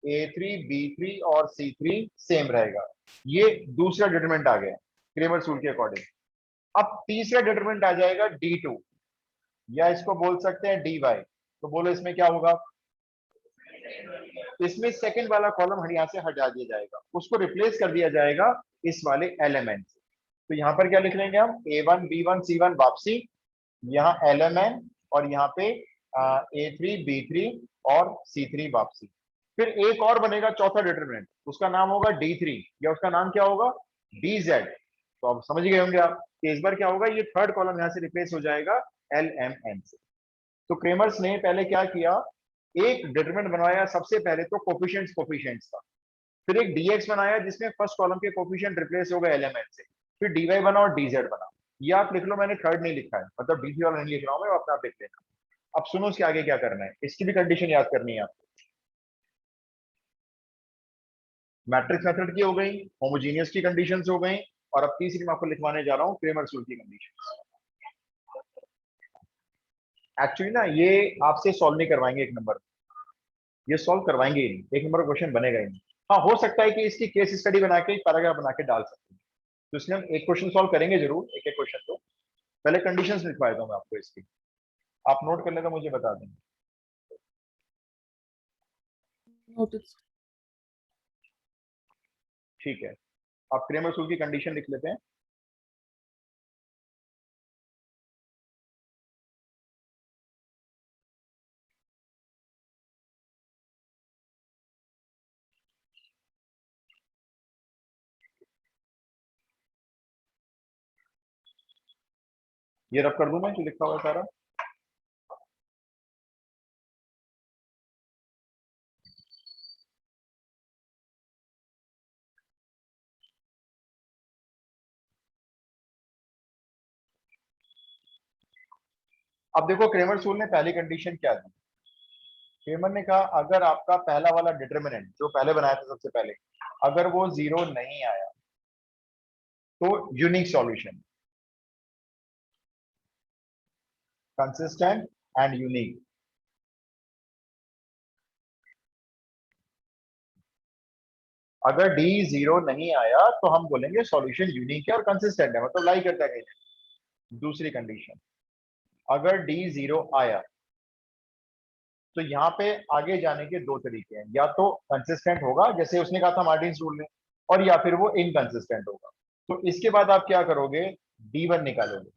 a3 b3 और c3 सेम रहेगा। ये दूसरा डिटरमिनेंट आ गया क्रेमर्स रूल के अकॉर्डिंग। अब तीसरा डिटरमिनेंट आ जाएगा d2, या इसको बोल सकते हैं dy। तो बोलो इसमें क्या होगा, इसमें सेकंड वाला कॉलम यहां से हटा दिया जाएगा, उसको रिप्लेस कर दिया जाएगा इस वाले एलिमेंट से। तो यहां पर क्या लिख लेंगे हम, a1 b1 c1 वापसी, यहाँ lmn, और यहाँ पे a3 b3 और c3 वापसी। फिर एक और बनेगा चौथा डिटरमिनेंट, उसका नाम होगा d3, या उसका नाम क्या होगा, dz। तो आप समझ गए होंगे आप कि इस बार क्या होगा, ये थर्ड कॉलम यहां से रिप्लेस हो जाएगा lmn से। तो क्रेमर्स ने पहले क्या किया, एक डिटरमिनेंट बनवाया सबसे पहले तो कोफिशिएंट्स का, फिर एक dx बनाया जिसमें फर्स्ट कॉलम के कोफिशिएंट रिप्लेस हो गए lmn से, फिर dy बना और dz बना। ये आप लिख लो, मैंने थर्ड नहीं लिखा है, मतलब d3 वाला नहीं लिख रहा हूं मैं, अपना आप लिख लेना। अब सुनो उसके आगे क्या करना है, इसकी भी कंडीशन याद करनी है आपको। मैट्रिक्स मेथड की हो गई, होमोजीनियस की कंडीशंस हो गई, और अब तीसरी मैं आपको लिखवाने जा रहा हूं क्रेमर्स रूल की कंडीशंस। एक्चुअली ना ये आपसे सॉल्व नहीं करवाएंगे एक नंबर, ये सॉल्व करवाएंगे ही नहीं, एक नंबर क्वेश्चन बनेगा ही नहीं। हाँ हो सकता है कि इसकी केस स्टडी बना के पैराग्राफ बना के डाल सकते हैं, तो इसलिए हम एक क्वेश्चन सॉल्व करेंगे जरूर, एक एक क्वेश्चन। तो पहले कंडीशंस लिखवा देता हूं मैं आपको इसकी, आप नोट कर ले तो मुझे बता दें। नोटिस। ठीक है, आप क्रेमर्स रूल की कंडीशन लिख लेते हैं। ये रब कर दूं मैं जो लिखा हुआ है सारा। अब देखो क्रेमर्स रूल ने पहली कंडीशन क्या दी, क्रेमर ने कहा अगर आपका पहला वाला डिटरमिनेंट जो पहले बनाया था सबसे पहले, अगर वो जीरो नहीं आया तो unique solution, consistent and unique. अगर डी जीरो नहीं आया तो हम बोलेंगे सॉल्यूशन यूनिक है और कंसिस्टेंट है, मतलब लाई करता है कहीं। दूसरी कंडीशन, अगर डी जीरो आया तो यहाँ पे आगे जाने के दो तरीके हैं, या तो कंसिस्टेंट होगा जैसे उसने कहा था मार्टिन्स रूल ने, और या फिर वो इनकंसिस्टेंट होगा। तो इसके बाद आप क्या करोगे, D1 निकालोगे।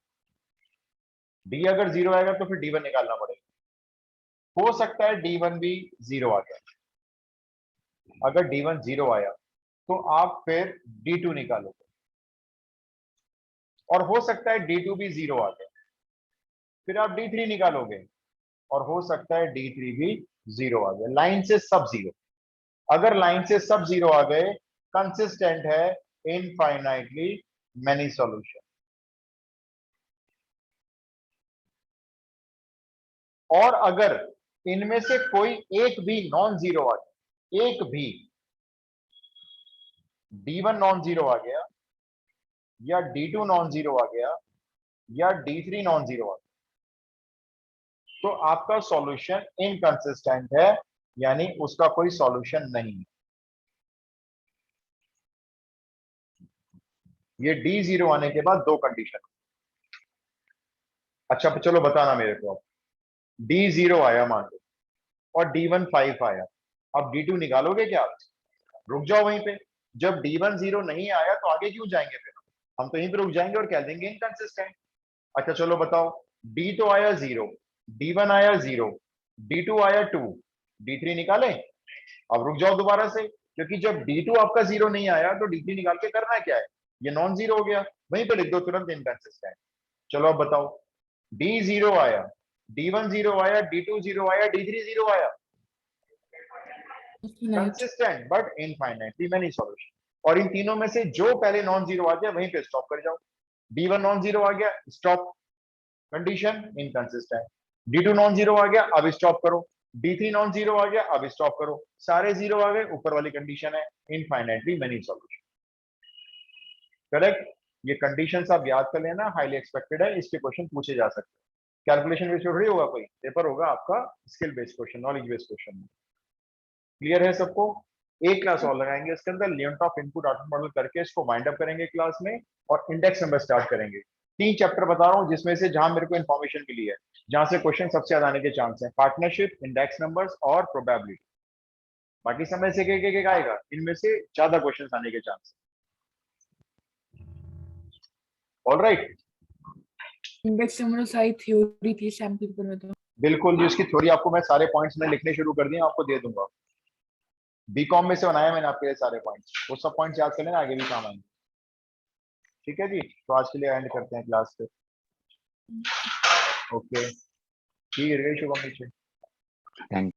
डी अगर जीरो आएगा तो फिर D1 निकालना पड़ेगा। हो सकता है D1 भी जीरो आ गया, अगर D1 जीरो आया तो आप फिर D2 निकालोगे, और हो सकता है D2 भी जीरो आ गया, फिर आप D3 निकालोगे, और हो सकता है D3 भी जीरो आ गया। लाइन से सब जीरो, अगर लाइन से सब जीरो आ गए, कंसिस्टेंट है इनफाइनाइटली मैनी सॉल्यूशन। और अगर इनमें से कोई एक भी नॉन जीरो आ गया, एक भी D1 नॉन जीरो आ गया, या D2 नॉन जीरो आ गया, या D3 नॉन जीरो आ गया, तो आपका सॉल्यूशन इनकंसिस्टेंट है, यानी उसका कोई सॉल्यूशन नहीं है। ये डी 0 आने के बाद दो कंडीशन। अच्छा चलो बताना मेरे को, अब डी 0 आया मान लो और D1 5 आया, अब D2 निकालोगे क्या आप? रुक जाओ वहीं पे। जब D1 0 नहीं आया तो आगे क्यों जाएंगे फिर? हम तो यहीं पे रुक जाएंगे और कह देंगे इनकंसिस्टेंट। अच्छा चलो बताओ, D तो आया 0, D1 आया 0, D2 आया 2, D3 निकाले। अब रुक जाओ दोबारा से, क्योंकि जब D2 आपका 0 नहीं आया तो D3 निकाल के करना क्या है? ये नॉन जीरो हो गया, वहीं पे लिख दो तुरंत इनकंसिस्टेंट। चलो अब बताओ, D 0 आया, D1 0 आया, D2 0 आया, D3 0 आया, Infinite. Consistent but infinitely many solution. और इन तीनों में से जो पहले नॉन जीरो आ गया वहीं पे स्टॉप कर जाओ। D1 नॉन जीरो आ गया, stop, condition inconsistent. D2 non zero आ गया, अब स्टॉप करो। D3 नॉन जीरो आ गया, अब स्टॉप करो। सारे जीरो आ गए, ऊपर वाली कंडीशन है इनफाइनाइटली मेनी सॉल्यूशन। करेक्ट। ये कंडीशंस आप याद कर लेना, हाईली एक्सपेक्टेड है, इसके क्वेश्चन पूछे जा सकते हैं। कैलकुलेशन बेस्ड थोड़ी होगा, कोई पेपर होगा आपका skill based question, knowledge based question. Clear है सबको? एक क्लास और लगाएंगे इसके अंदर, Leontief input output model करके इसको वाइंड अप करेंगे क्लास में, और इंडेक्स नंबर स्टार्ट करेंगे। 3 चैप्टर बता रहा हूँ जिसमें से जहां मेरे को इन्फॉर्मेशन मिली है, जहां से क्वेश्चन सबसे ज्यादा आने के चांस है, पार्टनरशिप, इंडेक्स नंबर्स और प्रोबेबिलिटी। बाकी समय से एक आएगा, इनमें से ज्यादा क्वेश्चन आने के चांस है। ऑलराइट, इंडेक्स नंबर सारी थ्योरी थी सैम्पल पेपर में तो। बिल्कुल जी, उसकी थ्योरी आपको मैं सारे पॉइंट्स में लिखने शुरू कर दिए, आपको दे दूंगा। बीकॉम में से बनाया मैंने आपके लिए सारे पॉइंट्स, वो सब पॉइंट्स याद कर लेना, आगे भी काम आएंगे। ठीक है जी, तो आज के लिए एंड करते हैं क्लास पे। ओके, ठीक है शुभम नीचे। Thank